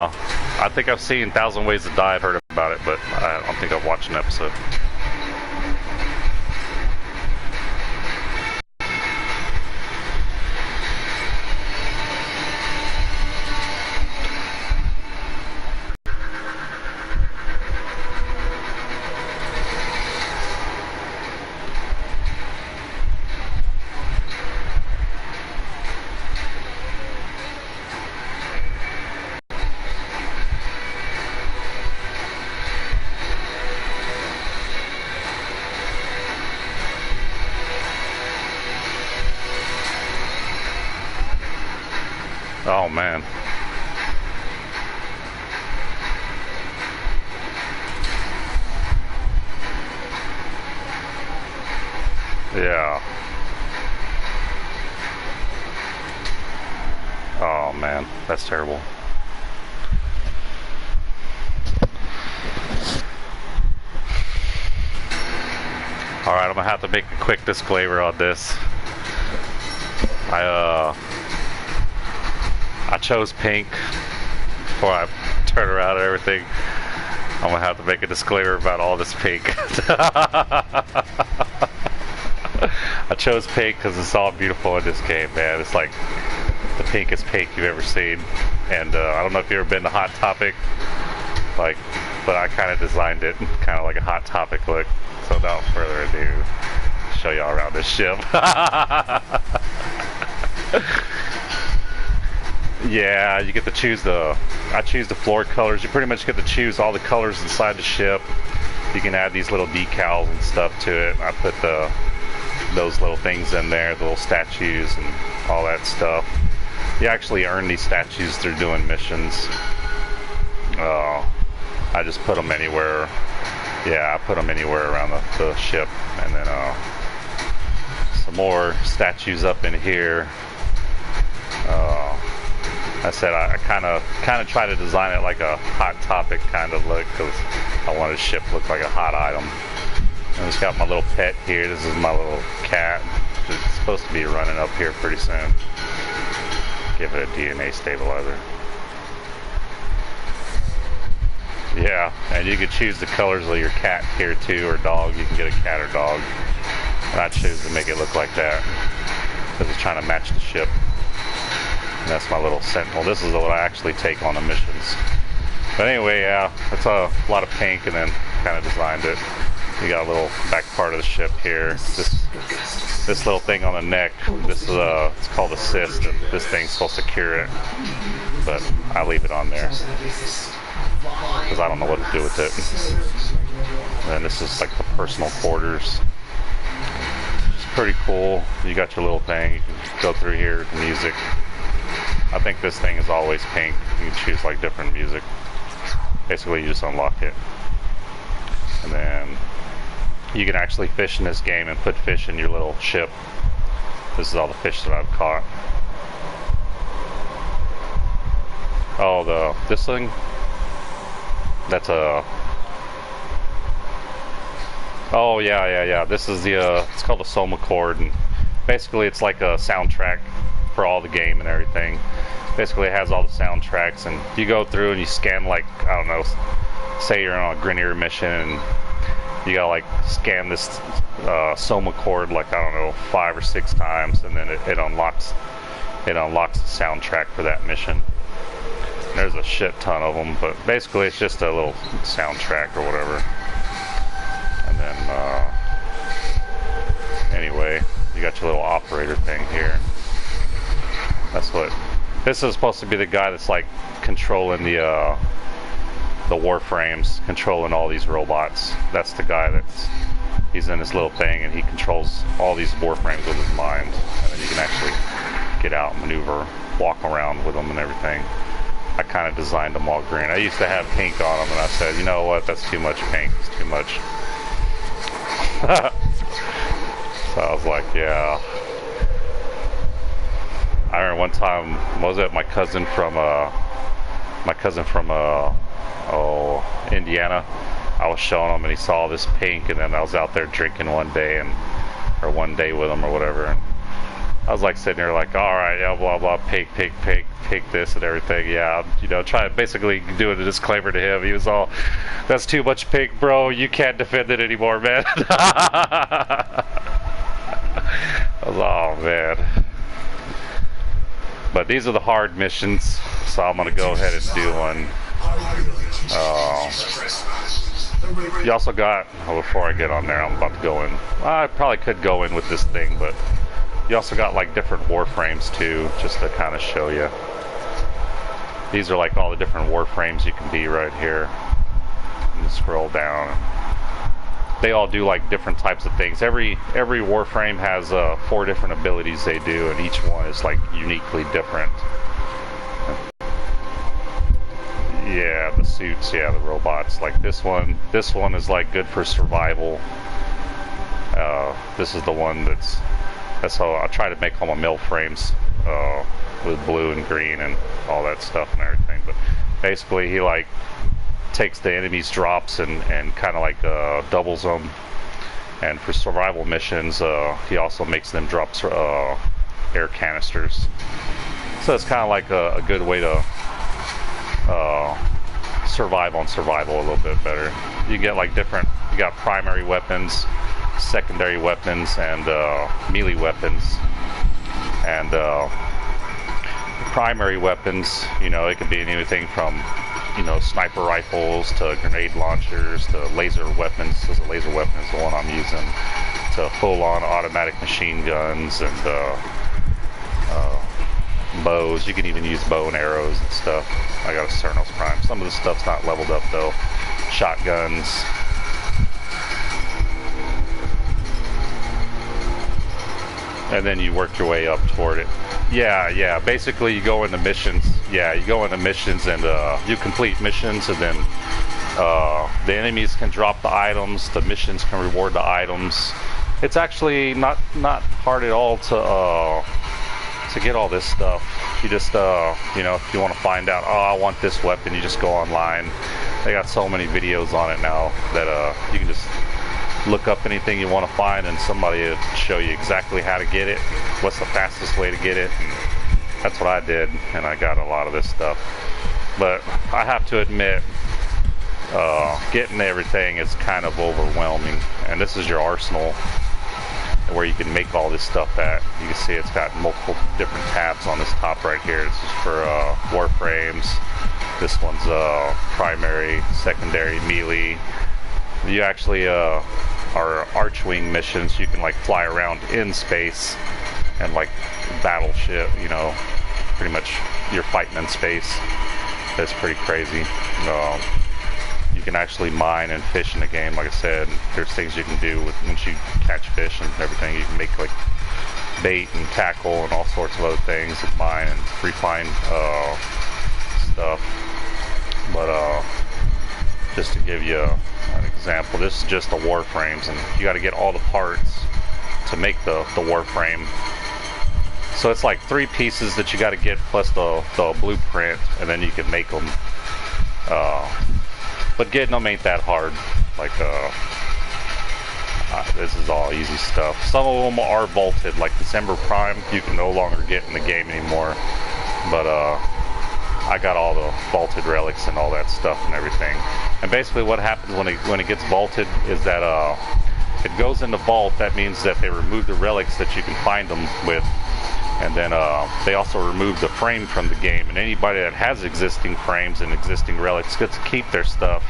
I think I've seen Thousand Ways to Die. I've heard about it, but I don't think I've watched an episode. Oh man. Yeah. Oh man, that's terrible. Alright, I'm gonna have to make a quick disclaimer on this. I chose pink before I turn around and everything. I'm gonna have to make a disclaimer about all this pink. I chose pink because it's all beautiful in this game, man. It's like the pinkest pink you've ever seen. And I don't know if you've ever been to Hot Topic, but I kind of designed it kind of like a Hot Topic look. So without further ado, show y'all around this ship. Yeah, you get to choose I choose the floor colors. You pretty much get to choose all the colors inside the ship. You can add these little decals and stuff to it. I put those little things in there, the little statues and all that stuff. You actually earn these statues through doing missions. I just put them anywhere. Yeah, I put them anywhere around the ship. And then some more statues up in here. I said I kind of try to design it like a Hot Topic kind of look because I wanted the ship to look like a hot item. And it's got my little pet here. This is my little cat. It's supposed to be running up here pretty soon. Give it a DNA stabilizer. Yeah, and you can choose the colors of your cat here too, or dog. You can get a cat or dog. And I choose to make it look like that because it's trying to match the ship. And that's my little sentinel. This is what I actually take on the missions. But anyway, yeah, it's a lot of pink, and then kind of designed it. You got a little back part of the ship here. This little thing on the neck. This is it's called assist, and this thing's supposed to cure it. But I leave it on there because I don't know what to do with it. And then this is like the personal quarters. It's pretty cool. You got your little thing. You can go through here, the music. I think this thing is always pink. You can choose like different music. Basically, you just unlock it. And then you can actually fish in this game and put fish in your little ship. This is all the fish that I've caught. Oh, this thing? That's a... Oh, yeah. This is it's called a Soma chord. And basically, it's like a soundtrack for all the game and everything. Basically it has all the soundtracks, and you go through and you scan, like, I don't know, say you're on a Grenier mission and you gotta like scan this Soma chord like, I don't know, 5 or 6 times, and then it unlocks the soundtrack for that mission. There's a shit ton of them, but basically it's just a little soundtrack or whatever. And then anyway, you got your little operator thing here. This is supposed to be the guy that's like controlling the Warframes, controlling all these robots. That's the guy he's in this little thing, and he controls all these Warframes with his mind. And then you can actually get out, maneuver, walk around with them and everything. I kind of designed them all green. I used to have pink on them, and I said, you know what, that's too much pink. It's too much. So I was like, yeah. I remember one time, what was it, my cousin from Indiana, I was showing him and he saw this pink, and then I was out there drinking one day with him or whatever, and I was like sitting there like, all right, yeah, blah blah, take this and everything. Yeah, you know, try basically doing a disclaimer to him. He was all, "That's too much pig, bro. You can't defend it anymore, man." I was, oh man. But these are the hard missions, so I'm gonna go ahead and do one. You also got, before I get on there, I'm about to go in. I probably could go in with this thing, but you also got like different Warframes too, just to kind of show you. These are like all the different Warframes you can be right here. You scroll down. They all do like different types of things. Every Warframe has 4 different abilities they do, and each one is like uniquely different. Yeah, the suits, yeah, the robots. Like this one is like good for survival. This is the one that's how I try to make all my mill frames with blue and green and all that stuff and everything. But basically, he like takes the enemy's drops and kind of like doubles them. And for survival missions, he also makes them drop air canisters. So it's kind of like a good way to survive on survival a little bit better. You get like different, you got primary weapons, secondary weapons, and melee weapons. And primary weapons, you know, it could be anything from, you know, sniper rifles to grenade launchers to laser weapons. This laser weapon is the one I'm using, to full-on automatic machine guns and bows. You can even use bow and arrows and stuff. I got a Cernos Prime. Some of the stuff's not leveled up though. Shotguns. And then you work your way up toward it. Yeah. Basically, you go into missions. Yeah, you go into missions and you complete missions, and then the enemies can drop the items. The missions can reward the items. It's actually not hard at all to get all this stuff. You just you know, if you want to find out, oh, I want this weapon, you just go online. They got so many videos on it now that you can just look up anything you want to find, and somebody will show you exactly how to get it, what's the fastest way to get it. And that's what I did, and I got a lot of this stuff. But I have to admit, getting everything is kind of overwhelming. And this is your arsenal, where you can make all this stuff at. You can see it's got multiple different tabs on this top right here. This is for Warframes. This one's primary, secondary, melee. You actually are Archwing missions. You can like fly around in space and like battleship, you know, pretty much you're fighting in space. That's pretty crazy. You can actually mine and fish in the game. Like I said, there's things you can do with once you catch fish and everything. You can make like bait and tackle and all sorts of other things with mine and refine stuff. But just to give you an example, this is just the Warframes, and you got to get all the parts to make the Warframe. So it's like 3 pieces that you got to get plus the blueprint, and then you can make them. But getting them ain't that hard. Like this is all easy stuff. Some of them are vaulted, like December Prime. You can no longer get in the game anymore. But I got all the vaulted relics and all that stuff and everything. And basically, what happens when it gets vaulted is that it goes into vault. That means that they remove the relics that you can find them with. And then they also remove the frame from the game, and anybody that has existing frames and existing relics gets to keep their stuff.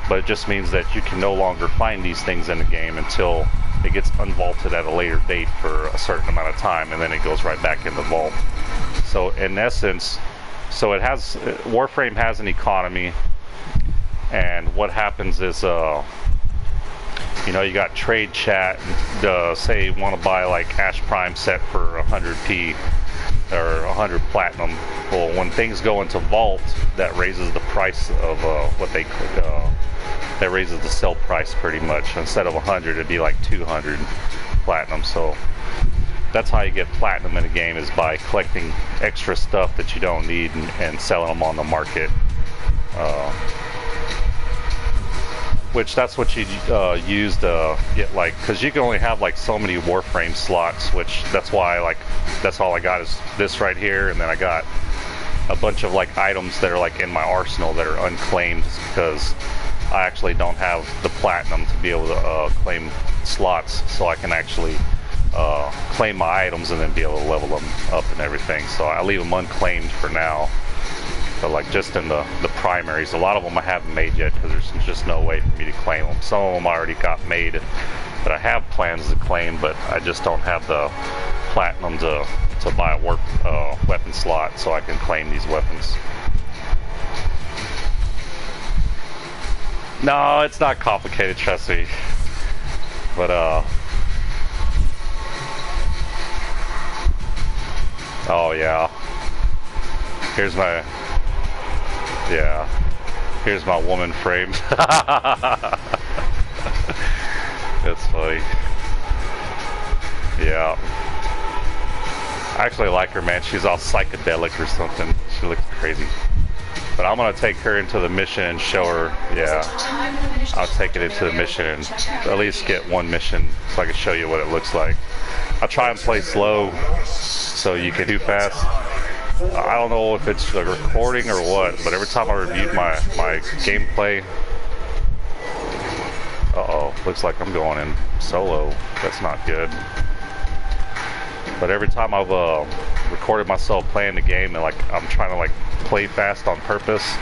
But it just means that you can no longer find these things in the game until it gets unvaulted at a later date for a certain amount of time, and then it goes right back in the vault. So in essence, Warframe has an economy, and what happens is you know, you got trade chat, say you want to buy like Ash Prime set for 100p or 100 platinum. Well, when things go into vault, that raises the price of that raises the sell price pretty much. Instead of 100, it'd be like 200 platinum. So that's how you get platinum in a game, is by collecting extra stuff that you don't need and selling them on the market. which that's what you use to get, like, because you can only have like so many Warframe slots, which that's why, like, that's all I got is this right here, and then I got a bunch of like items that are like in my arsenal that are unclaimed because I actually don't have the platinum to be able to claim slots, so I can actually claim my items and then be able to level them up and everything. So I leave them unclaimed for now. But like just in the primaries, a lot of them I haven't made yet because there's just no way for me to claim them. Some of them I already got made that I have plans to claim, but I just don't have the platinum to buy a weapon slot so I can claim these weapons. No, it's not complicated, trust me. But oh yeah. Here's my woman frame. That's funny. Yeah. I actually like her, man. She's all psychedelic or something. She looks crazy. But I'm gonna take her into the mission and show her. Yeah, I'll take it into the mission and at least get one mission so I can show you what it looks like. I'll try and play slow so you can do fast. I don't know if it's a recording or what, but every time I reviewed my gameplay, looks like I'm going in solo. That's not good. But every time I've recorded myself playing the game and like I'm trying to like play fast on purpose,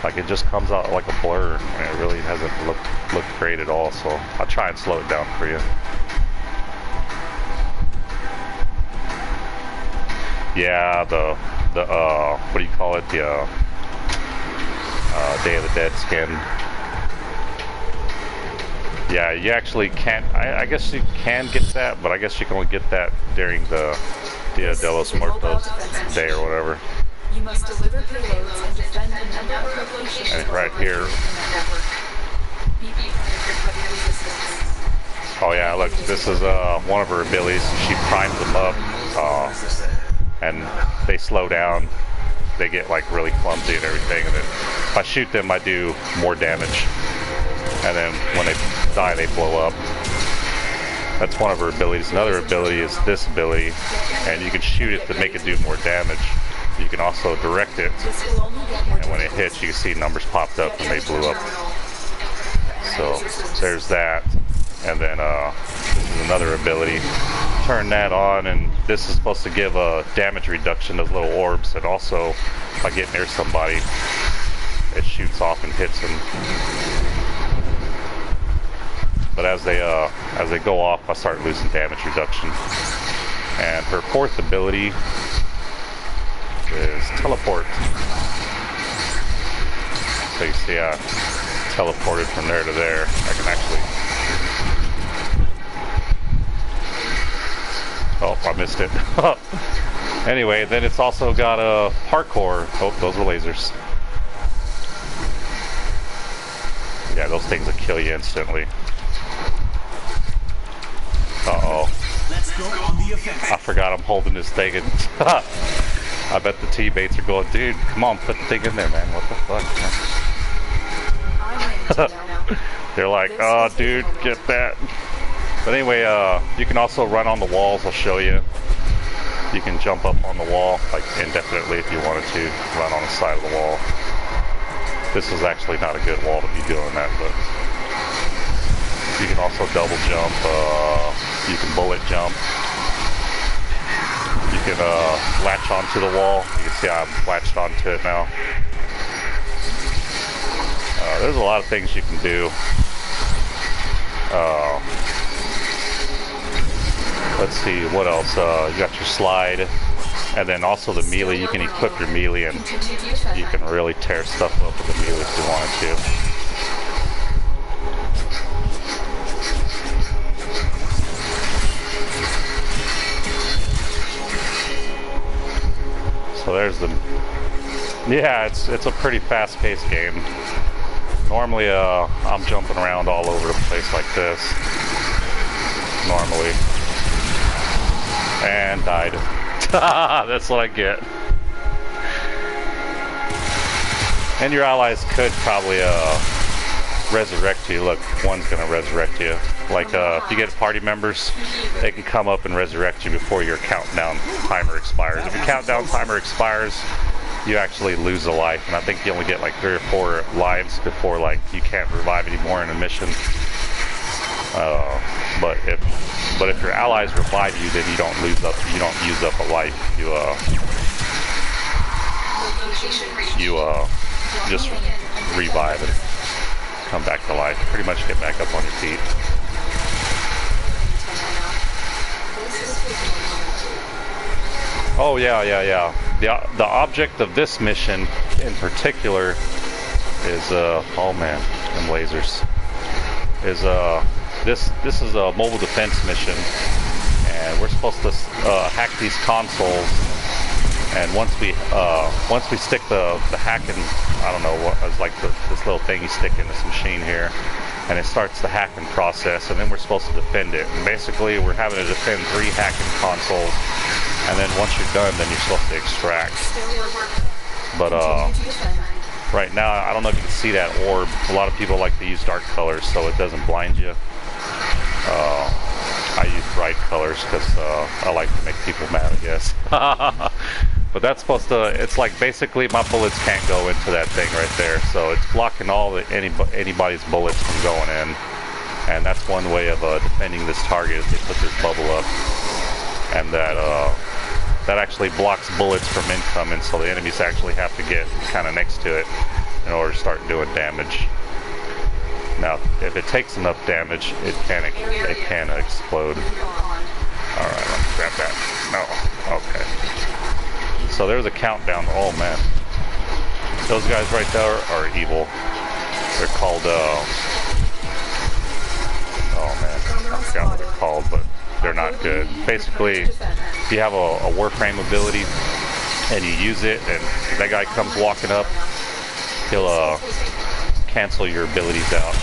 like it just comes out like a blur and it really hasn't looked great at all. So I'll try and slow it down for you. Yeah, the what do you call it? The Day of the Dead skin. Yeah, you actually can't. I guess you can get that, but I guess you can only get that during the Dia de los Muertos day or whatever. You must deliver payloads and defend a number of locations. And right here. Oh yeah, look, this is one of her abilities. She primes them up, and they slow down. They get like really clumsy and everything. And then if I shoot them, I do more damage. And then when they die, they blow up. That's one of her abilities. Another ability is this ability, and you can shoot it to make it do more damage. You can also direct it, and when it hits, you can see numbers popped up and they blew up. So there's that. And then this is another ability. Turn that on, and this is supposed to give a damage reduction, those little orbs, and also if I get near somebody, it shoots off and hits them. But as they go off, I start losing damage reduction. And her fourth ability is teleport. So you see I teleported from there to there. I can actually... Oh, I missed it. Anyway, then it's also got a parkour. Oh, those were lasers. Yeah, those things will kill you instantly. Uh-oh. I forgot I'm holding this thing and I bet the teammates are going, dude, come on, put the thing in there, man. What the fuck? They're like, oh, dude, get that. But anyway, you can also run on the walls. I'll show you. You can jump up on the wall like indefinitely if you wanted to. Run on the side of the wall. This is actually not a good wall to be doing that, but you can also double jump. You can bullet jump. You can latch onto the wall. You can see I'm latched onto it now. There's a lot of things you can do. Let's see, what else? You got your slide, and then also the melee. You can equip your melee, and you can really tear stuff up with the melee if you wanted to. So there's the... Yeah, it's a pretty fast-paced game. Normally, I'm jumping around all over the place like this. Normally. And died. That's what I get. And your allies could probably resurrect you. Look, one's gonna resurrect you. Like if you get party members, they can come up and resurrect you before your countdown timer expires. If your countdown timer expires, you actually lose a life, and I think you only get like 3 or 4 lives before like you can't revive anymore in a mission. But if your allies revive you, then you don't use up a life. You just revive and come back to life. Pretty much get back up on your feet. Oh yeah. The object of this mission in particular is oh man, them lasers. Is this is a mobile defense mission, and we're supposed to hack these consoles. And once we stick the hacking, I don't know what, it's like this little thing you stick in this machine here, and it starts the hacking process, and then we're supposed to defend it. And basically, we're having to defend 3 hacking consoles, and then once you're done, then you're supposed to extract. But right now, I don't know if you can see that orb. A lot of people like to use dark colors so it doesn't blind you. I use bright colors because I like to make people mad, I guess. But that's supposed to, it's like basically my bullets can't go into that thing right there. So it's blocking anybody's bullets from going in. And that's one way of defending this target, is they put this bubble up. And that actually blocks bullets from incoming, so the enemies actually have to get kind of next to it in order to start doing damage. Now, if it takes enough damage, it can explode. Alright, let's grab that. No, okay. So there's a countdown. Oh man. Those guys right there are evil. They're called, oh man, I forgot what they're called, but they're not good. Basically, if you have a Warframe ability and you use it, and that guy comes walking up, he'll cancel your abilities out.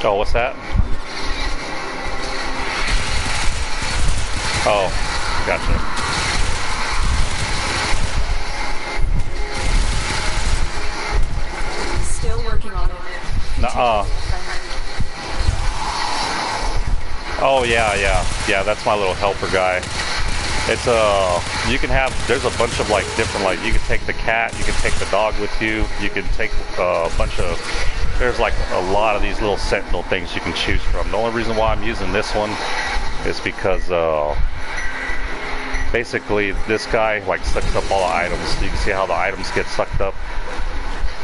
Oh, what's that? Oh, gotcha. Still working on it. Nuh-uh. Oh yeah, that's my little helper guy. It's you can have, there's a bunch of like different, like you can take the cat, you can take the dog with you, you can take a bunch of, there's like a lot of these little sentinel things you can choose from. The only reason why I'm using this one is because basically this guy like sucks up all the items. So you can see how the items get sucked up,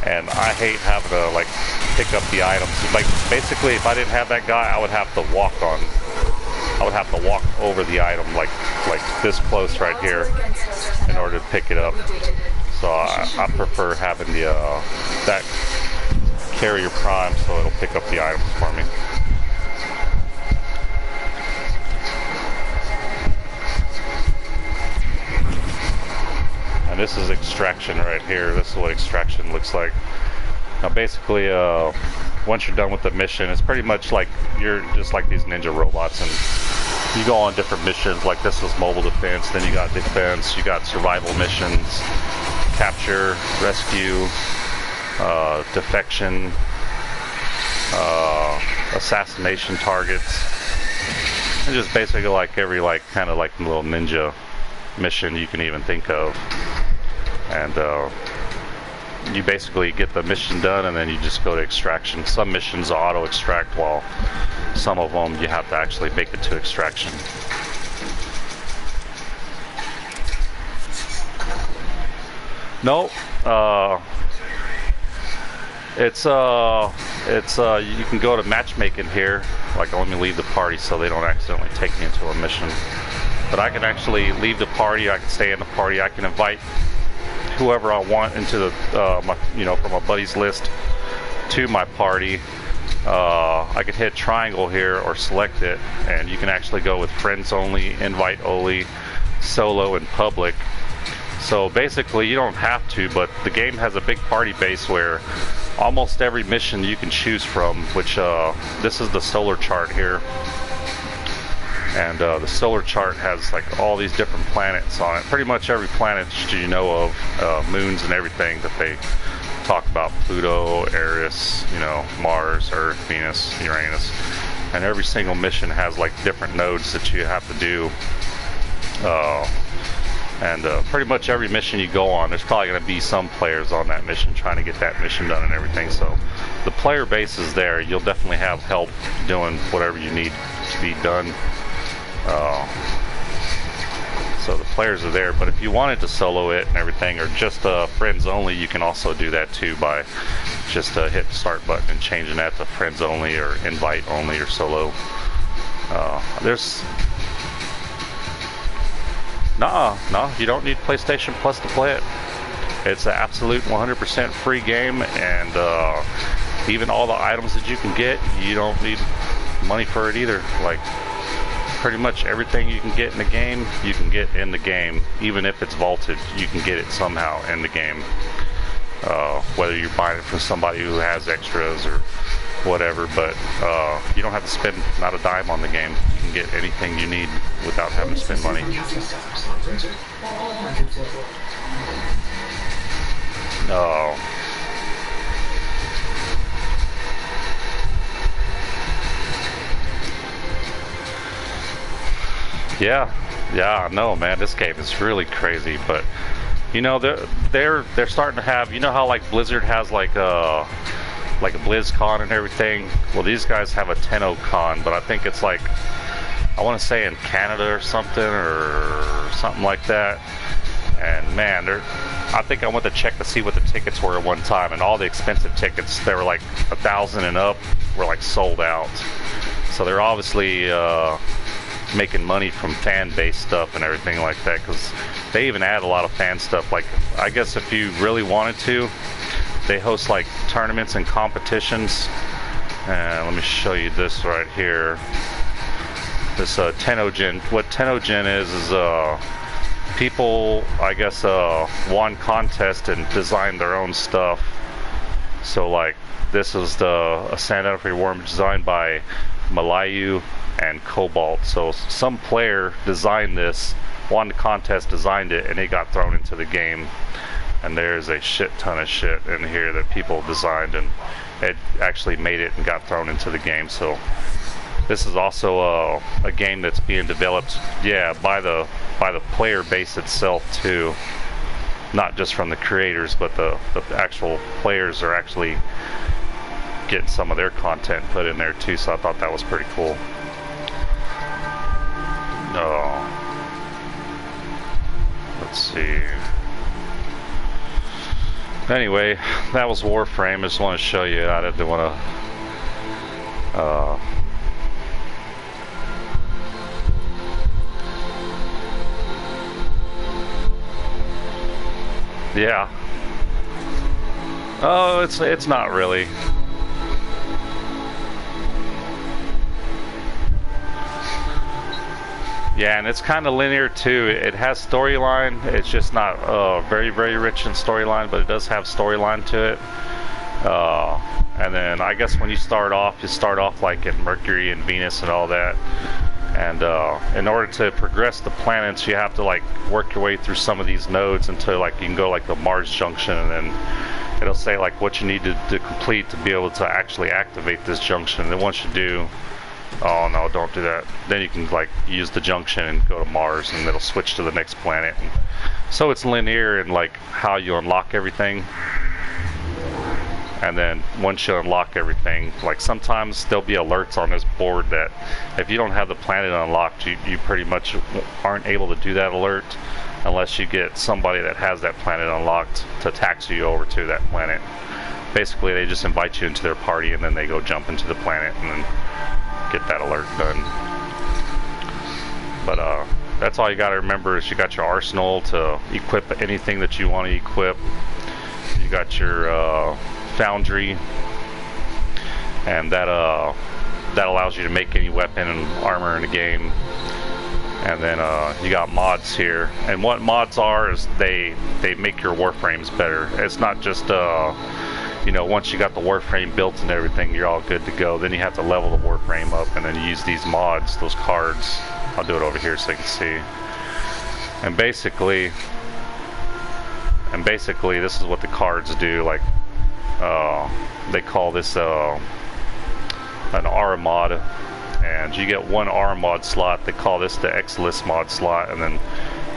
and I hate having to like pick up the items. Like basically, if I didn't have that guy, I would have to walk over the item like this close right here in order to pick it up. So I prefer having the that carrier prime, so it'll pick up the items for me. And this is extraction right here. This is what extraction looks like. Now basically, once you're done with the mission, it's pretty much like you're just like these ninja robots, and you go on different missions. Like this was mobile defense, then you got defense, you got survival missions, capture, rescue, defection, assassination targets, and just basically like every like kind of like little ninja mission you can even think of. And you basically get the mission done, and then you just go to extraction. Some missions auto extract, while some of them you have to actually make it to extraction. No, you can go to matchmaking here. Like, let me leave the party so they don't accidentally take me into a mission. But I can actually leave the party. I can stay in the party. I can invite whoever I want into the from a buddies list to my party. I could hit triangle here or select it, and you can actually go with friends only, invite only, solo, and public. So basically, you don't have to, but the game has a big party base where almost every mission you can choose from, which this is the solar chart here. And the solar chart has like all these different planets on it. Pretty much every planet you know of, moons and everything that they talk about. Pluto, Eris, you know, Mars, Earth, Venus, Uranus. And every single mission has like different nodes that you have to do. And pretty much every mission you go on, there's probably going to be some players on that mission trying to get that mission done and everything. So the player base is there. You'll definitely have help doing whatever you need to be done. So the players are there, but if you wanted to solo it and everything, or just friends only, you can also do that too by just hit the start button and changing that to friends only or invite only or solo. No, you don't need PlayStation Plus to play it. It's an absolute 100% free game, and even all the items that you can get, you don't need money for it either. Like, pretty much everything you can get in the game, you can get in the game. Even if it's vaulted, you can get it somehow in the game. Whether you're buying it from somebody who has extras or whatever, but you don't have to spend not a dime on the game. You can get anything you need without having to spend money. Yeah, no, man, this game is really crazy, but you know, they're starting to have, you know how like Blizzard has like a BlizzCon and everything. Well, these guys have a TennoCon, but I think it's like, I want to say in Canada or something like that. And man, I think I went to check to see what the tickets were at one time, and all the expensive tickets, they were like 1,000 and up, were like sold out. So they're obviously making money from fan-based stuff and everything like that, because they even add a lot of fan stuff. Like, I guess if you really wanted to, they host like tournaments and competitions. And let me show you this right here. This Tennogen. What Tennogen is people, I guess, won contests and designed their own stuff. So like, this is a stand-up for warm designed by Malayu and Cobalt. So some player designed this, won the contest, designed it, and it got thrown into the game. And there's a shit ton of shit in here that people designed, and it actually made it and got thrown into the game. So this is also a game that's being developed, yeah, by the player base itself too. Not just from the creators, but the actual players are actually getting some of their content put in there too. So I thought that was pretty cool. Let's see. Anyway, that was Warframe. I just want to show you. I didn't want to yeah. Oh, it's not really. Yeah, and it's kind of linear too. It has storyline. It's just not very, very rich in storyline, but it does have storyline to it. And then I guess when you start off like at Mercury and Venus and all that. And in order to progress the planets, you have to like work your way through some of these nodes until like you can go like the Mars junction, and then it'll say like what you need to complete to be able to actually activate this junction. And then once you do, oh no, don't do that. Then you can like use the junction and go to Mars, and it'll switch to the next planet. And so it's linear in like how you unlock everything. And then once you unlock everything, like sometimes there'll be alerts on this board that if you don't have the planet unlocked, you pretty much aren't able to do that alert unless you get somebody that has that planet unlocked to taxi you over to that planet. Basically, they just invite you into their party, and then they go jump into the planet and then get that alert done. But that's all you got to remember is you got your arsenal to equip anything that you want to equip. You got your foundry, and that allows you to make any weapon and armor in the game. And then you got mods here, and what mods are is they make your Warframes better. It's not just you know, once you got the Warframe built and everything, you're all good to go. Then you have to level the Warframe up, and then you use these mods, those cards. I'll do it over here so you can see. And basically this is what the cards do. Like they call this an R mod, and you get one R mod slot. They call this the X-list mod slot, and then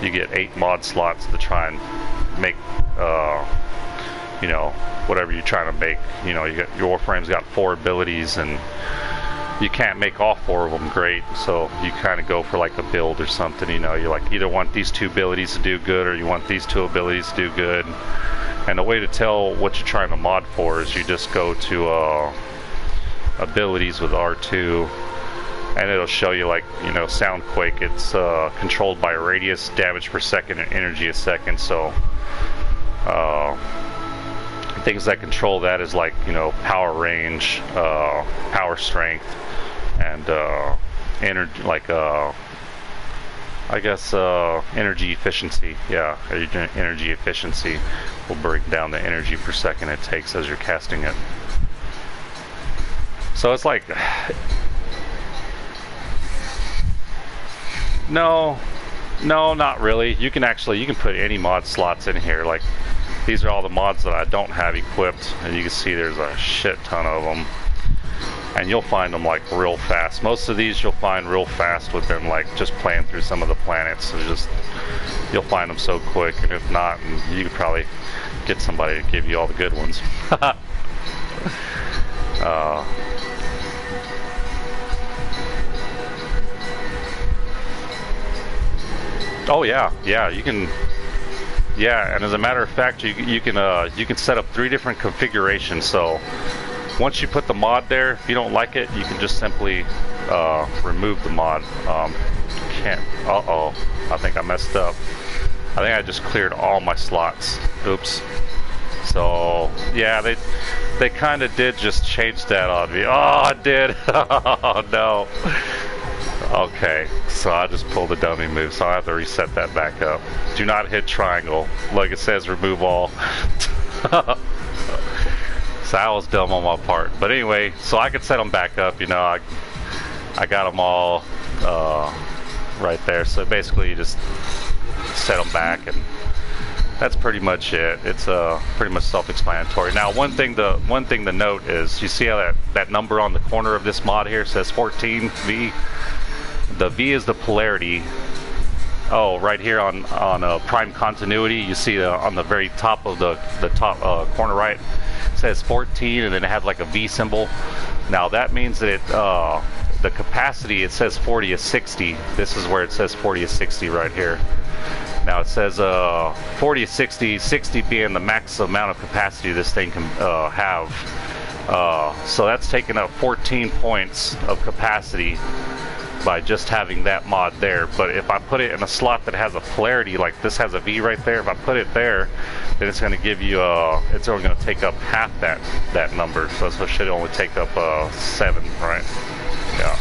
you get 8 mod slots to try and make you know, whatever you're trying to make. You know, you got your Warframe's got 4 abilities, and you can't make all 4 of them great, so you kind of go for like a build or something. You know, you like either want these 2 abilities to do good, or you want these 2 abilities to do good. And the way to tell what you're trying to mod for is you just go to abilities with R2, and it'll show you, like, you know, Soundquake. It's controlled by radius, damage per second, and energy a second. So things that control that is like, you know, power range, power strength, and energy, like I guess energy efficiency. Yeah, energy efficiency will break down the energy per second it takes as you're casting it. So it's like, no, not really. You can put any mod slots in here. Like, these are all the mods that I don't have equipped, and you can see there's a shit ton of them, and you'll find them like real fast. Most of these you'll find real fast within like just playing through some of the planets. It's just, you'll find them so quick, and if not, you could probably get somebody to give you all the good ones. Oh yeah, you can. Yeah, and as a matter of fact, you can set up 3 different configurations. So once you put the mod there, if you don't like it, you can just simply remove the mod. I think I messed up. I think I just cleared all my slots. Oops. So yeah, they kind of did just change that on me. Oh, I did. Oh no. Okay, so I just pulled the dummy move, so I have to reset that back up. Do not hit triangle. Like it says, remove all. So that was dumb on my part. But anyway, so I could set them back up. You know, I got them all right there. So basically, you just set them back, and that's pretty much it. It's pretty much self-explanatory. Now, one thing to note is, you see how that number on the corner of this mod here says 14V. The V is the polarity. Oh, right here on prime continuity, you see on the very top of the top corner right, it says 14, and then it has like a V symbol. Now that means that the capacity, it says 40 to 60. This is where it says 40 to 60 right here. Now it says 40 to 60, 60 being the max amount of capacity this thing can have. So that's taking up 14 points of capacity by just having that mod there. But if I put it in a slot that has a polarity, like this has a V right there, if I put it there, then it's going to give you it's only going to take up half that number, so it should only take up 7, right? Yeah.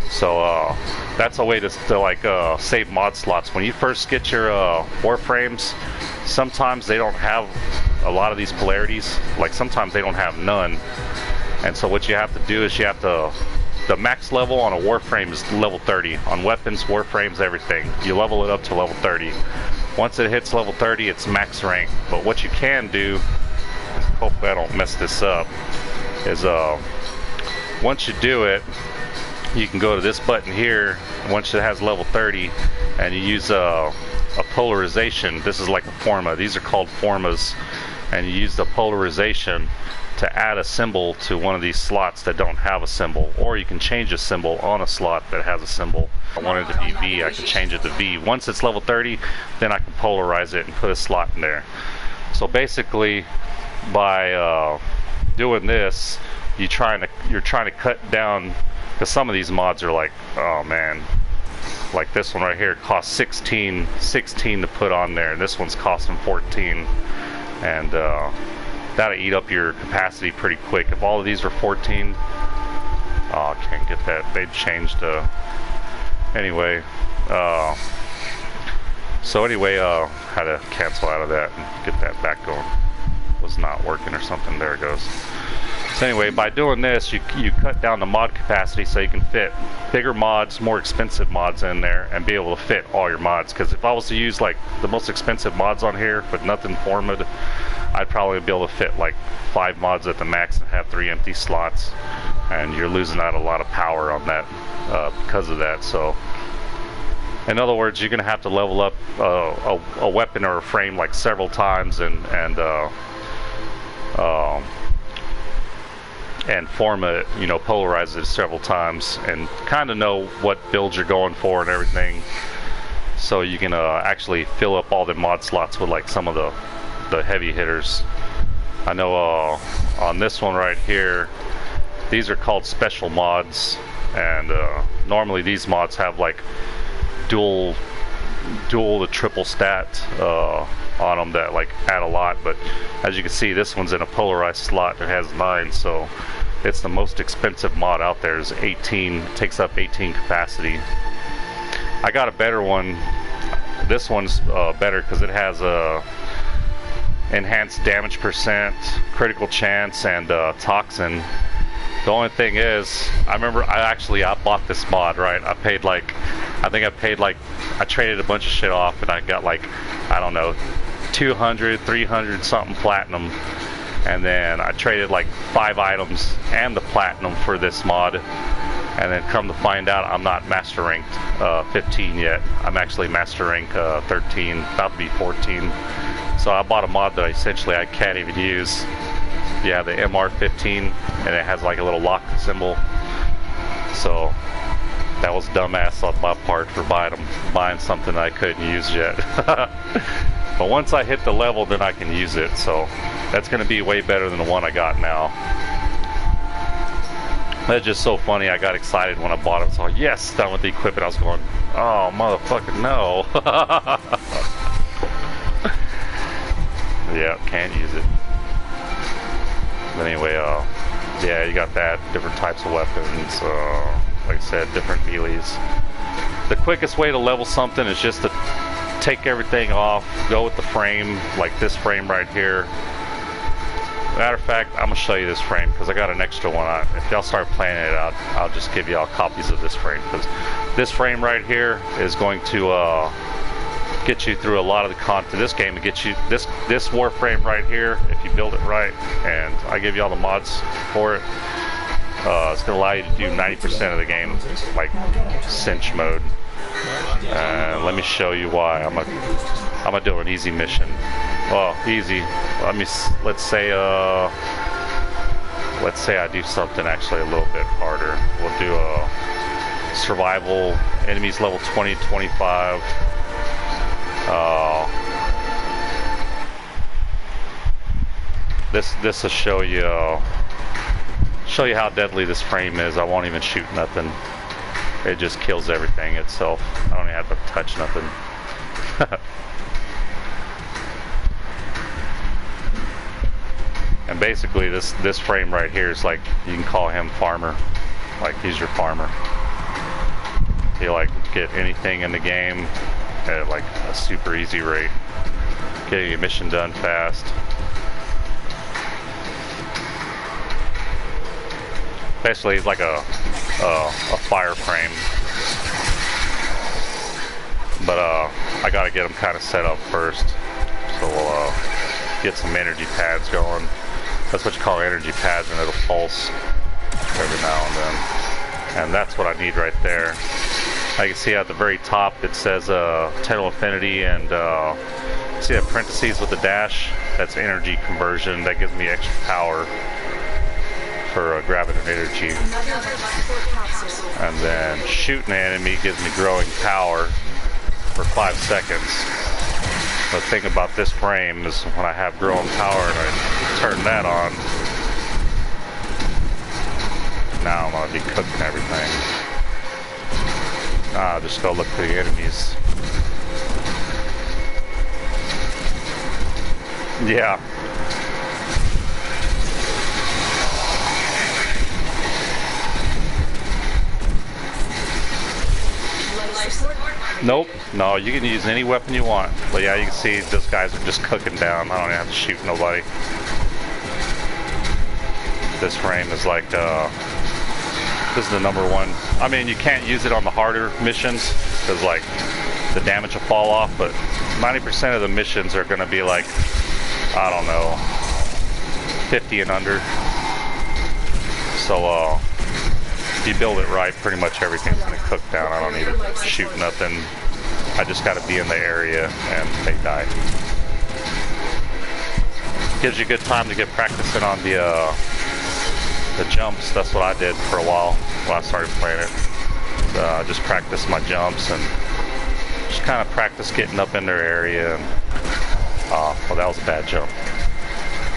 So that's a way to like save mod slots. When you first get your Warframes, sometimes they don't have a lot of these polarities. Like sometimes they don't have none, and so what you have to do is you have to, the max level on a Warframe is level 30. On weapons, Warframes, everything, you level it up to level 30. Once it hits level 30, it's max rank. But what you can do, hopefully I don't mess this up, is once you do it, you can go to this button here once it has level 30, and you use a polarization. This is like a forma. These are called formas, and you use the polarization to add a symbol to one of these slots that don't have a symbol, or you can change a symbol on a slot that has a symbol. If I wanted it to be V, I can change it to V. Once it's level 30, then I can polarize it and put a slot in there. So basically, by doing this, you're trying to cut down, because some of these mods are like, oh man, like this one right here costs 16 to put on there, and this one's costing 14, and that'll eat up your capacity pretty quick. If all of these were 14, oh, I can't get that. They'd changed. Anyway, So anyway, had to cancel out of that and get that back going. Was not working or something. There it goes. So anyway, by doing this, you cut down the mod capacity so you can fit bigger mods, more expensive mods in there, and be able to fit all your mods. Because if I was to use like the most expensive mods on here with nothing formatted, I'd probably be able to fit like 5 mods at the max and have 3 empty slots. And you're losing out a lot of power on that because of that. So in other words, you're gonna have to level up a weapon or a frame like several times and format it, you know, polarize it several times, and kind of know what builds you're going for and everything, so you can actually fill up all the mod slots with like some of the heavy hitters. I know on this one right here, these are called special mods, and normally these mods have like dual to triple stat on them that like add a lot, but as you can see, this one's in a polarized slot that has 9, so it's the most expensive mod out there. Is 18, takes up 18 capacity. I got a better one. This one's better because it has a enhanced damage percent, critical chance, and toxin. The only thing is, I remember I bought this mod, right? I traded a bunch of shit off, and I got like, I don't know, 200, 300 something platinum, and then I traded like 5 items and the platinum for this mod, and then come to find out I'm not master ranked 15 yet. I'm actually master rank 13, about to be 14. So I bought a mod that essentially I can't even use. Yeah, the MR15, and it has like a little lock symbol. So that was dumbass on my part for buying something I couldn't use yet. But once I hit the level, then I can use it. So that's going to be way better than the one I got now. That's just so funny. I got excited when I bought it. So yes, done with the equipment. I was going, oh motherfucker, no. Yeah, can't use it. But anyway, yeah, you got that, different types of weapons, like I said, different melees. The quickest way to level something is just to take everything off, go with the frame, like this frame right here. Matter of fact, I'm going to show you this frame because I got an extra one. If y'all start playing it out, I'll just give y'all copies of this frame, because this frame right here is going to get you through a lot of the content of this game, and get you this Warframe right here. If you build it right, and I give you all the mods for it, it's going to allow you to do 90% of the game, like cinch mode. Let me show you why. I'm gonna do an easy mission. Well, easy. Let's say I do something actually a little bit harder. We'll do a survival, enemies level 20, 25. This will show you how deadly this frame is. I won't even shoot nothing. It just kills everything itself. I don't even have to touch nothing. And basically this frame right here is like, you can call him farmer. Like, he's your farmer. He like get anything in the game at like a super easy rate. Getting your mission done fast. Basically, it's like a fire frame. But I gotta get them kind of set up first. So we'll get some energy pads going. That's what you call energy pads, and it'll pulse every now and then. And that's what I need right there. I can see at the very top it says Tenno Affinity, and see that parentheses with the dash? That's energy conversion. That gives me extra power for grabbing an energy. And then shooting an enemy gives me growing power for 5 seconds. The thing about this frame is when I have growing power and I turn that on, now I'm gonna be cooking everything. Just go look for the enemies. Yeah. Nope. No, you can use any weapon you want. But yeah, you can see those guys are just cooking down. I don't even have to shoot nobody. This frame is like, this is the #1. I mean, you can't use it on the harder missions because like the damage will fall off, but 90% of the missions are going to be like, I don't know, 50 and under. So if you build it right, pretty much everything's going to cook down. I don't need to shoot nothing. I just got to be in the area and they die. Gives you a good time to get practicing on the jumps. That's what I did for a while when I started playing it. Just practice my jumps and just kind of practice getting up in their area. And, well, that was a bad jump.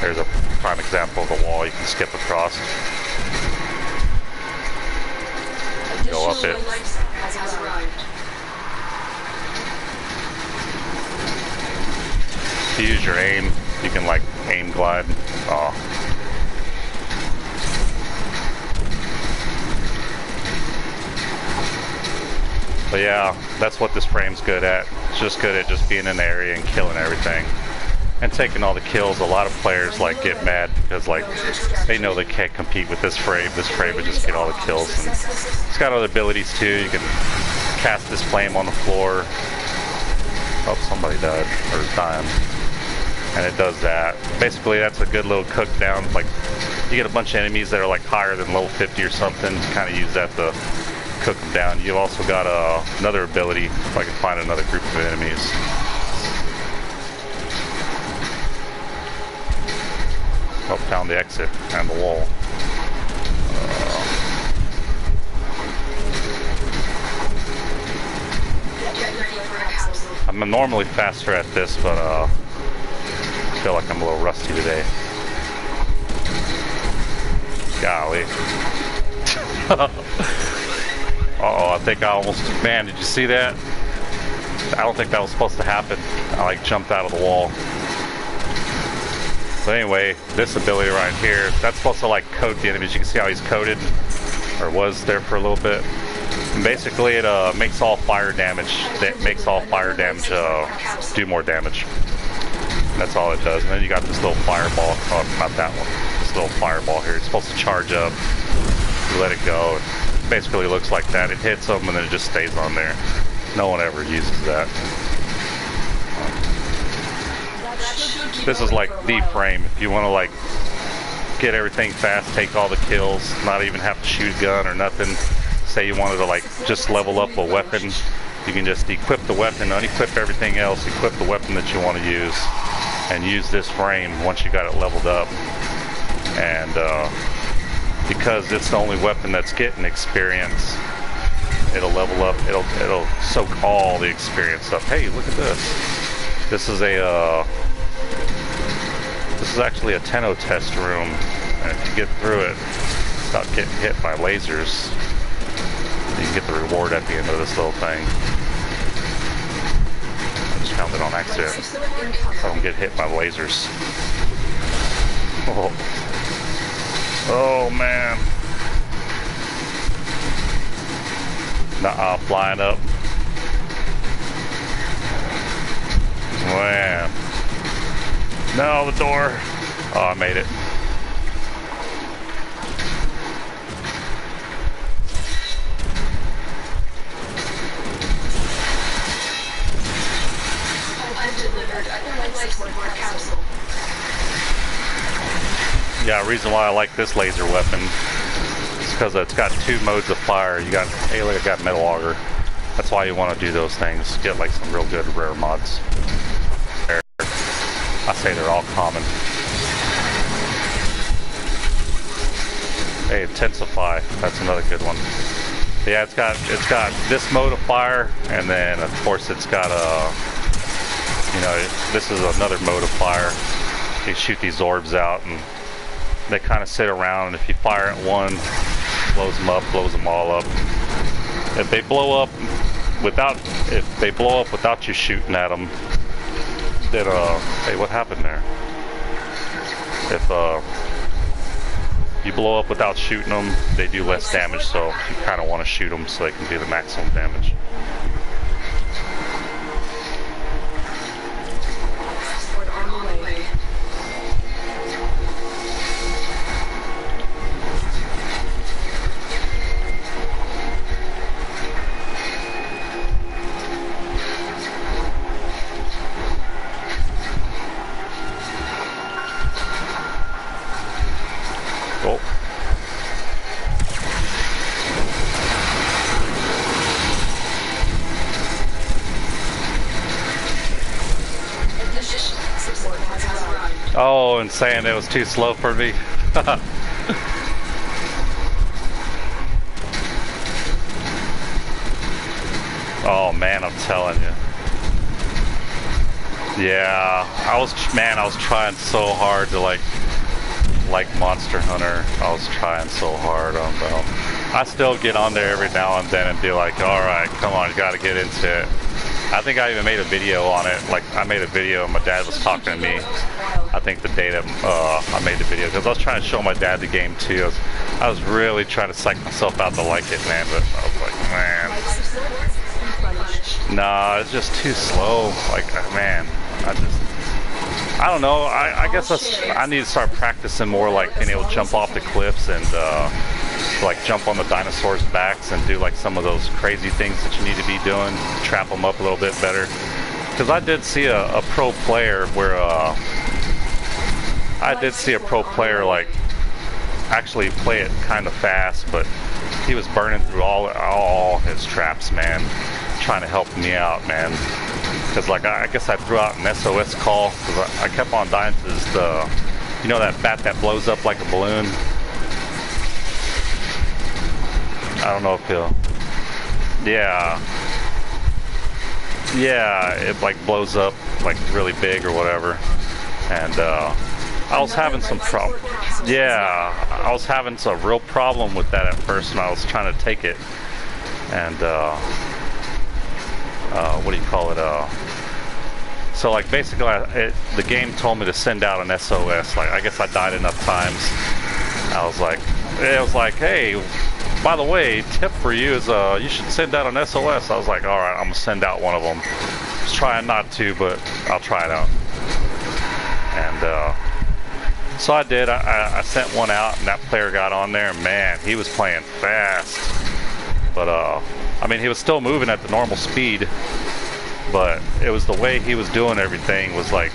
There's a prime example of the wall you can skip across. Go up it. To use your aim, you can like aim glide. But yeah, that's what this frame's good at. It's just good at just being in the area and killing everything. And taking all the kills. A lot of players like get mad because like they know they can't compete with this frame. This frame would just get all the kills. And it's got other abilities too. You can cast this flame on the floor. Oh, somebody died or is dying. And it does that. Basically, that's a good little cook down. Like you get a bunch of enemies that are like higher than level 50 or something. Kind of use that to cook them down. You've also got another ability if I can find another group of enemies. Oh, found the exit and the wall. I'm normally faster at this, but I feel like I'm a little rusty today. Golly. Uh-oh, I think I almost, man, did you see that? I don't think that was supposed to happen. I like jumped out of the wall. So anyway, this ability right here, that's supposed to like coat the enemies. You can see how he's coated, or was there for a little bit. And basically it makes all fire damage, do more damage. That's all it does. And then you got this little fireball, oh, not that one, this little fireball here. It's supposed to charge up, you let it go. Basically looks like that. It hits them and then it just stays on there. No one ever uses that. This is like the frame. If you want to like get everything fast, take all the kills, not even have to shoot a gun or nothing. Say you wanted to like just level up a weapon, you can just equip the weapon, unequip everything else, equip the weapon that you want to use, and use this frame once you got it leveled up. And because it's the only weapon that's getting experience, it'll level up, it'll soak all the experience up. Hey, look at this. This is actually a Tenno test room, and if you get through it without getting hit by lasers, you can get the reward at the end of this little thing. I just found it on accident. I don't get hit by lasers. Oh man. Nuh-uh, flying up. Man. No, the door. Oh, I made it. Yeah, reason why I like this laser weapon is because it's got 2 modes of fire. You got, hey look, I got metal auger. That's why you want to do those things. Get like some real good rare mods. I say they're all common. Hey, intensify. That's another good one. Yeah, it's got this mode of fire, and then of course it's got this is another mode of fire. You shoot these orbs out, and they kind of sit around, and if you fire at one, blows them up, blows them all up. If they blow up without you shooting at them, then hey, what happened there? If you blow up without shooting them, they do less damage, so you kind of want to shoot them so they can do the maximum damage. Oh. Support has arrived. Oh, and saying it was too slow for me. Oh man, I'm telling you. Yeah, I was trying so hard to like Monster Hunter. I was trying so hard on them. I still get on there every now and then and be like, all right, come on, you got to get into it. I think I even made a video on it. Like, I made a video and my dad was talking to me. I think the day that I made the video, because I was trying to show my dad the game too. I was really trying to psych myself out to like it, man, but I was like, man. Nah, it's just too slow. Like, man, I don't know. I guess I need to start practicing more, like being able to jump off the cliffs and like jump on the dinosaurs' backs and do like some of those crazy things that you need to be doing, trap them up a little bit better. Because I did see a pro player where like actually play it kind of fast, but he was burning through all his traps, man, trying to help me out, man. Because like I guess I threw out an SOS call because I kept on dying to this you know, that bat that blows up like a balloon. I don't know if he'll. Yeah, it like blows up like really big or whatever, and I was having some problem. Yeah, I was having a real problem with that at first, and I was trying to take it, and what do you call it? So like basically, the game told me to send out an SOS. Like I guess I died enough times. It was like, hey, by the way, tip for you is you should send out an SOS. I was like, all right, I'm gonna send out one of them. I was trying not to, but I'll try it out. And so I did. I sent one out, and that player got on there. And man, he was playing fast. But I mean, he was still moving at the normal speed. But it was the way he was doing everything was like,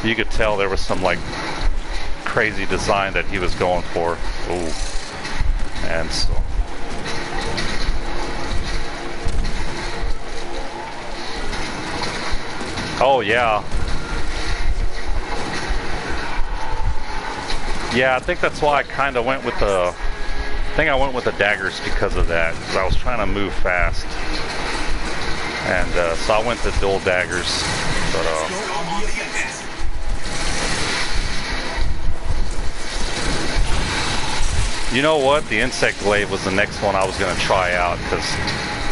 you could tell there was some like crazy design that he was going for. Ooh. And so oh yeah, I think that's why I kind of went with the daggers because of that, because I was trying to move fast, and so I went to dual daggers. But you know what? The insect glaive was the next one I was going to try out, because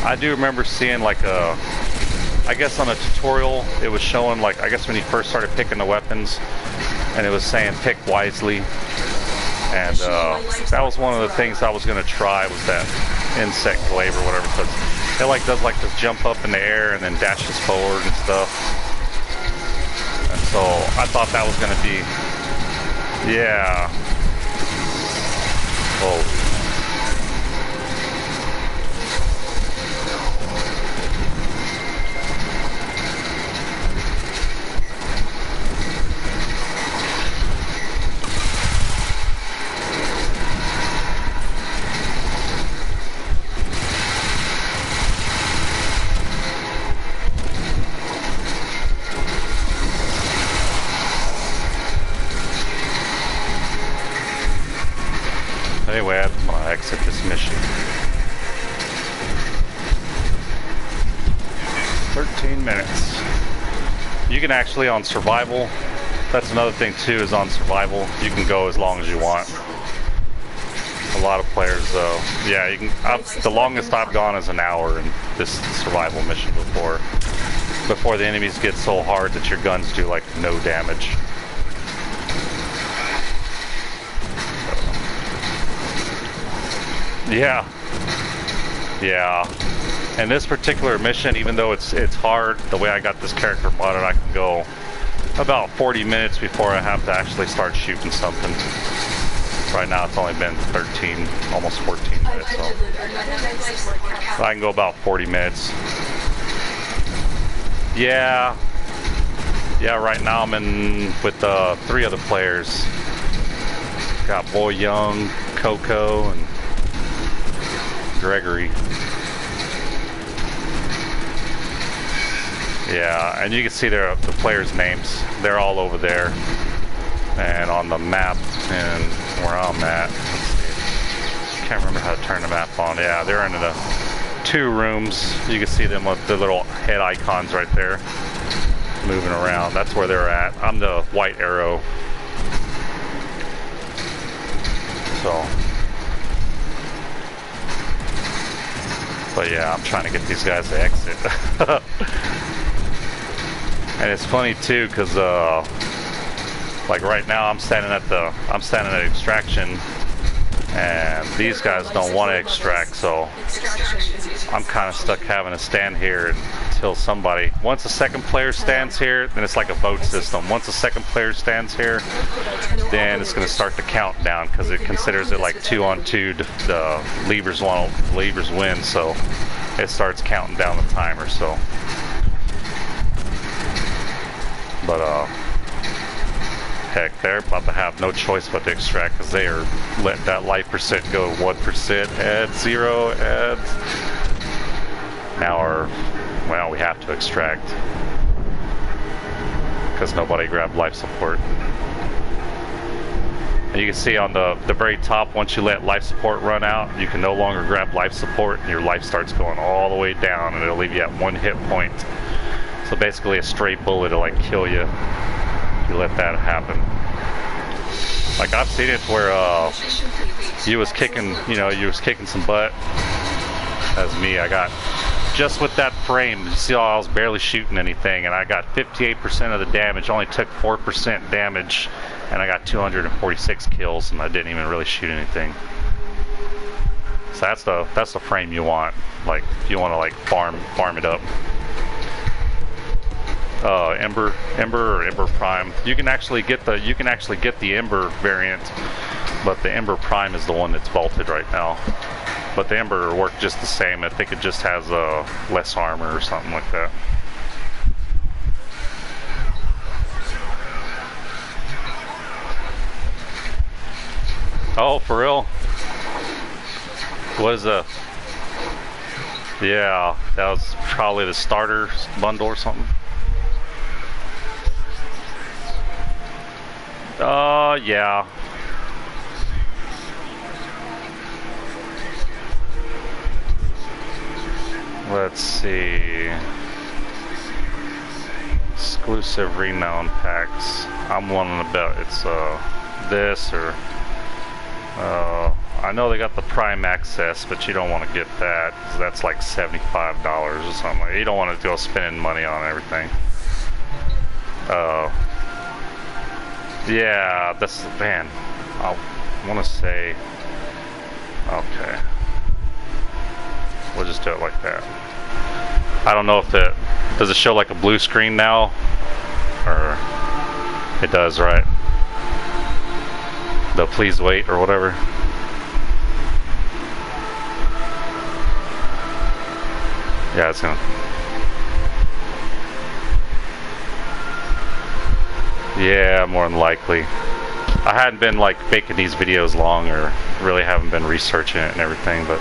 I do remember seeing like I guess on a tutorial it was showing, like, I guess when you first started picking the weapons, and it was saying pick wisely, and that was one of the things I was going to try, was that insect glaive or whatever, because it like does like this jump up in the air and then dashes forward and stuff, and so I thought that was going to be, yeah. Oh. Anyway, I'm gonna exit this mission. 13 minutes. You can actually, on survival, that's another thing too, is on survival, you can go as long as you want. A lot of players though, yeah, you can, the longest I've gone is an hour in this survival mission before the enemies get so hard that your guns do like no damage. Yeah. And this particular mission, even though it's hard, the way I got this character modded, I can go about 40 minutes before I have to actually start shooting something. Right now it's only been 13, almost 14 minutes, so I can go about 40 minutes. Yeah, right now I'm in with 3 other players. Got Boy Young, Coco, and Gregory. Yeah, and you can see the players' names. They're all over there. And on the map, and where I'm at, let's see. Can't remember how to turn the map on. Yeah, they're in the 2 rooms. You can see them with the little head icons right there, moving around. That's where they're at. I'm the white arrow. So, but yeah, I'm trying to get these guys to exit. And it's funny too, cause like right now I'm standing at extraction, and these guys don't want to extract, so I'm kind of stuck having to stand here until somebody. Once a second player stands here, then it's like a vote system. Once a second player stands here, then it's going to start the countdown, because it considers it like 2-on-2. The levers win, so it starts counting down the timer. So, but heck, they're about to have no choice but to extract, because they are letting that life percent go 1%, add 0, add. Now well, we have to extract, because nobody grabbed life support. And you can see on the very top, once you let life support run out, you can no longer grab life support, and your life starts going all the way down, and it'll leave you at 1 hit point. So basically a straight bullet will like kill you if you let that happen. Like I've seen it where you was kicking some butt. As me, I got, just with that frame, you see how I was barely shooting anything, and I got 58% of the damage, only took 4% damage, and I got 246 kills, and I didn't even really shoot anything. So that's the frame you want, like if you want to like farm it up. Ember or Ember Prime. You can actually get the Ember variant, but the Ember Prime is the one that's vaulted right now. But the Ember will work just the same. I think it just has less armor or something like that. Oh, for real? What is that? Yeah, that was probably the starter bundle or something. Yeah. Let's see. Exclusive renown packs. I'm wondering about it's this or I know they got the Prime Access, but you don't want to get that, 'cause that's like $75 or something. You don't want to go spending money on everything. Yeah, that's, man, I want to say, okay, we'll just do it like that. I don't know if does it show like a blue screen now, or it does, right? The please wait or whatever. Yeah, it's gonna. Yeah, more than likely. I hadn't been like making these videos long, or really haven't been researching it and everything, but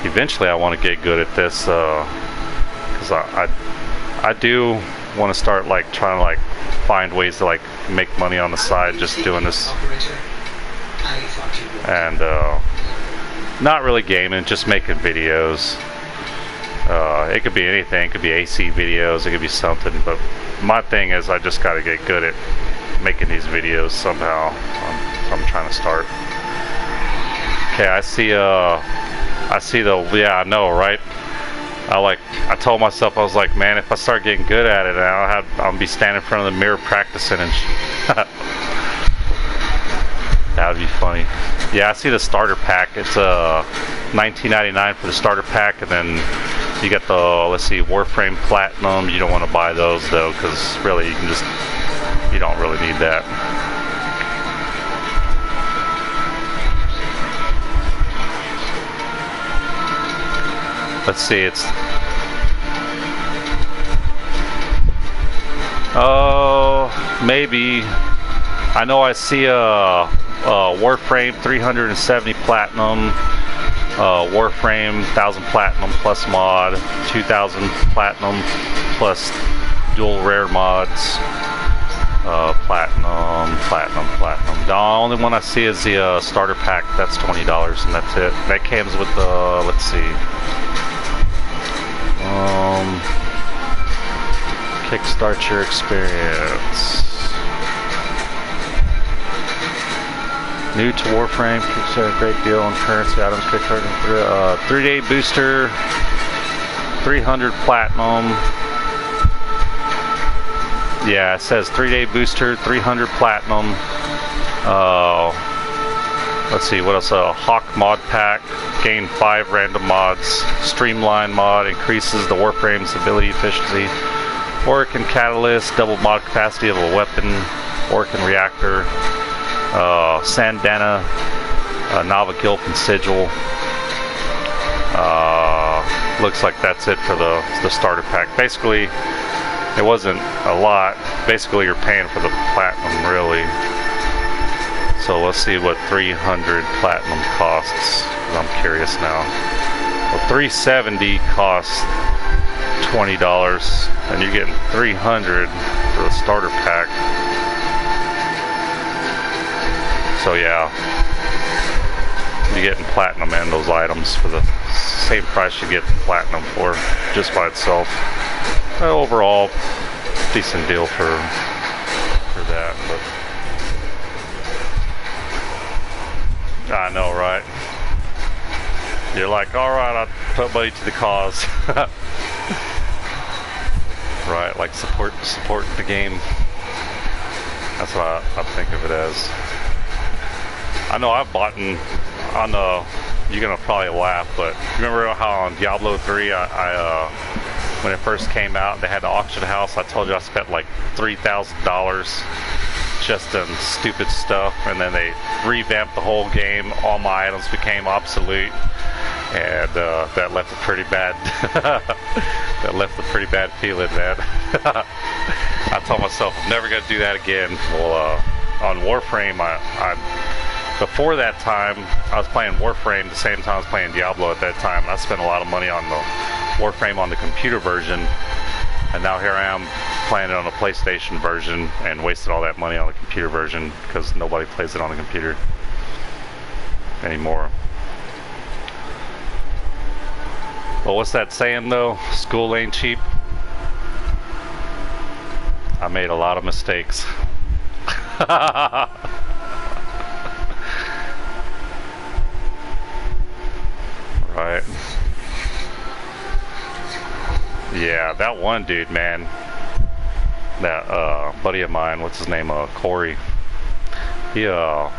eventually I want to get good at this, because I do want to start like trying to like find ways to like make money on the side just doing this, and not really gaming, just making videos. It could be anything. It could be AC videos, it could be something, but my thing is I just got to get good at making these videos somehow. I'm trying to start. Okay, I see the, yeah, I know, right? I told myself, I was like, man, if I start getting good at it, I'll be standing in front of the mirror practicing and that would be funny. Yeah, I see the starter pack. It's $19.99 for the starter pack, and then you got the, let's see, Warframe Platinum. You don't want to buy those though, because really you don't really need that. Let's see, it's maybe I know I see a Warframe 370 platinum, Warframe 1000 platinum plus mod, 2000 platinum plus dual rare mods, platinum. The only one I see is the starter pack. That's $20, and that's it. That comes with the, let's see, kickstart your experience. New to Warframe, Kickstarter, great deal on currency items. Kickstarter, 3-day booster, 300 platinum. Yeah, it says 3-day booster, 300 platinum. Let's see, what else? Hawk mod pack, gain 5 random mods. Streamline mod increases the Warframe's ability efficiency. Oricon catalyst, double mod capacity of a weapon. Oricon reactor. Sandana, Nava Gilp and Sigil. Looks like that's it for the starter pack. Basically, it wasn't a lot. Basically, you're paying for the platinum, really. So let's see what 300 platinum costs. I'm curious now. Well, 370 costs $20, and you're getting 300 for the starter pack. So yeah, you're getting platinum and those items for the same price you get platinum for just by itself. Overall, decent deal for that. But I know, right? You're like, all right, I'll put money to the cause. Right, like support the game. That's what I think of it as. I know I've bought on the, you're gonna probably laugh, but remember how on Diablo 3 I when it first came out, they had the auction house. I told you I spent like $3,000 just on stupid stuff, and then they revamped the whole game. All my items became obsolete, and that left a pretty bad feeling, man. I told myself I'm never gonna do that again. Well, on Warframe, before that time, I was playing Warframe the same time I was playing Diablo at that time. I spent a lot of money on the Warframe on the computer version, and now here I am playing it on the PlayStation version and wasted all that money on the computer version because nobody plays it on the computer anymore. Well, what's that saying though? School ain't cheap. I made a lot of mistakes. Right. Yeah, that one dude, man. That buddy of mine, what's his name? Corey. He that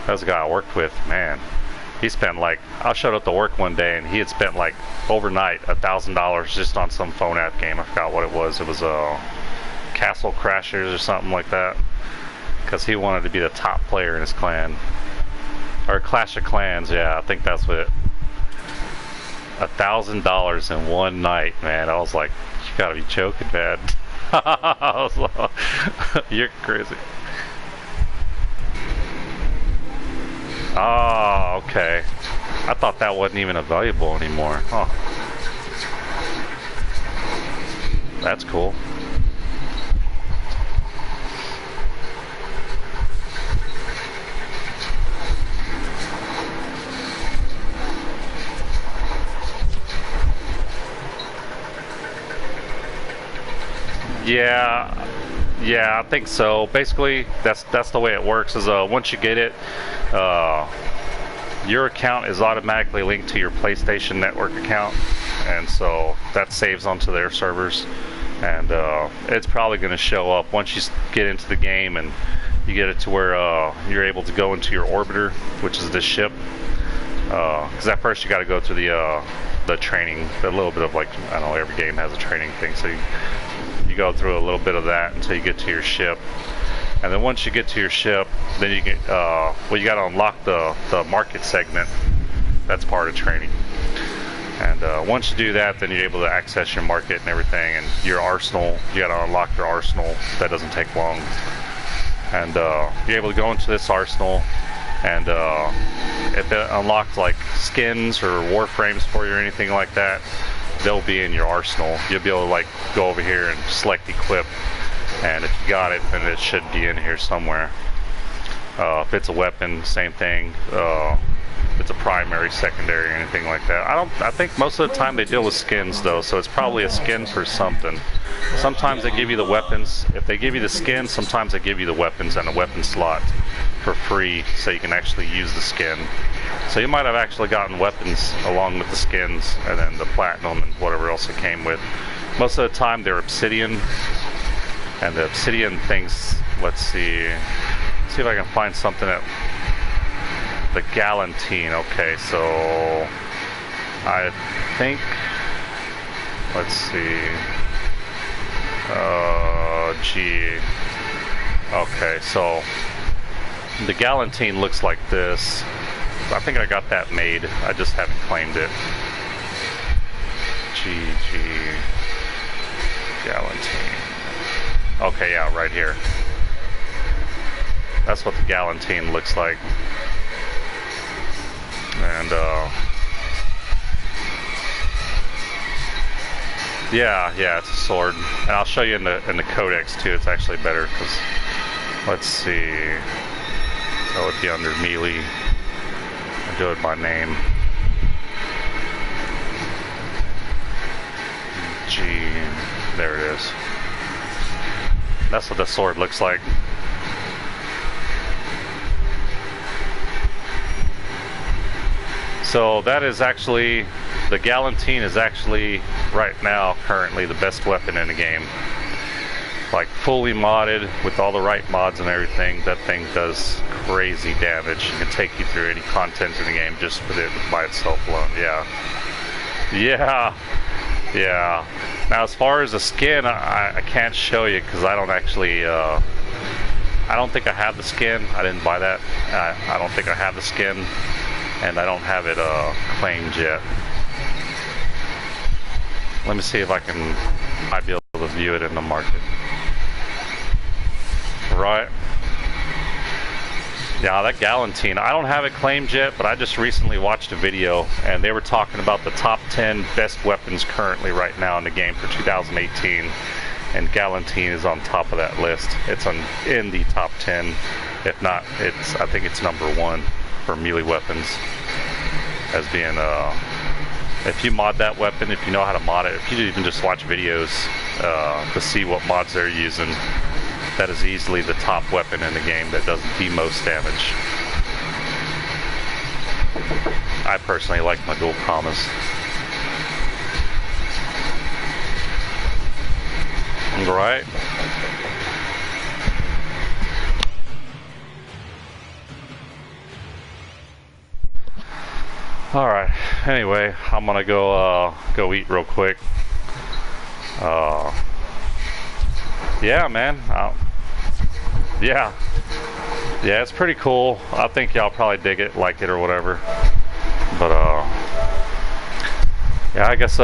was a guy I worked with, man. He spent like, I showed up to work one day and he had spent like overnight $1,000 just on some phone app game. I forgot what it was. It was Castle Crashers or something like that, because he wanted to be the top player in his clan, or Clash of Clans. Yeah, I think that's what it. $1,000 in one night, man. I was like, you gotta be joking, man. I was like, you're crazy. Oh, okay. I thought that wasn't even available anymore. Oh, that's cool. Yeah, I think so. Basically, that's the way it works. Is once you get it, your account is automatically linked to your PlayStation Network account, and so that saves onto their servers. And it's probably going to show up once you get into the game and you get it to where you're able to go into your orbiter, which is this ship. Because at first you got to go through the training, a little bit of like, I don't know, every game has a training thing, so you go through a little bit of that until you get to your ship. And then once you get to your ship, then you get well, you got to unlock the market segment. That's part of training. And once you do that, then you're able to access your market and everything, and your arsenal. You got to unlock your arsenal. That doesn't take long. and you're able to go into this arsenal, and if it unlocks like skins or warframes for you or anything like that, they'll be in your arsenal. You'll be able to like go over here and select equip, and if you got it, then it should be in here somewhere. If it's a weapon, same thing. If it's a primary, secondary, or anything like that. I think most of the time they deal with skins though, so it's probably a skin for something. Sometimes they give you the weapons. If they give you the skin, sometimes they give you the weapons and a weapon slot for free, so you can actually use the skin. So you might have actually gotten weapons along with the skins, and then the platinum and whatever else it came with. Most of the time they're obsidian, and the obsidian things, let's see if I can find something at the Galantine. Okay, so I think, let's see, gee, okay, so the Galantine looks like this. I think I got that made, I just haven't claimed it. Galantine. Okay, yeah, right here. That's what the Galantine looks like. And yeah, it's a sword, and I'll show you in the codex too. It's actually better because, let's see, that would be under melee. I'll do it by name. G, there it is. That's what the sword looks like. So that is actually, the Galantine is actually right now currently the best weapon in the game. Like fully modded with all the right mods and everything, that thing does crazy damage. It can take you through any content in the game just with it by itself alone. Yeah. Now as far as the skin, I can't show you because I don't actually, I don't think I have the skin. I didn't buy that. I don't think I have the skin. And I don't have it claimed yet. Let me see if I might be able to view it in the market. Right. Yeah, that Galantine, I don't have it claimed yet, but I just recently watched a video and they were talking about the top 10 best weapons currently right now in the game for 2018. And Galantine is on top of that list. It's in the top 10. If not, I think it's number 1 for melee weapons, as being if you mod that weapon, if you know how to mod it, if you even just watch videos to see what mods they're using, that is easily the top weapon in the game that does the most damage. I personally like my dual commas. Right. Alright, anyway, I'm gonna go eat real quick. Yeah, man. Yeah, it's pretty cool. I think y'all probably dig it, like it, or whatever. But yeah, I guess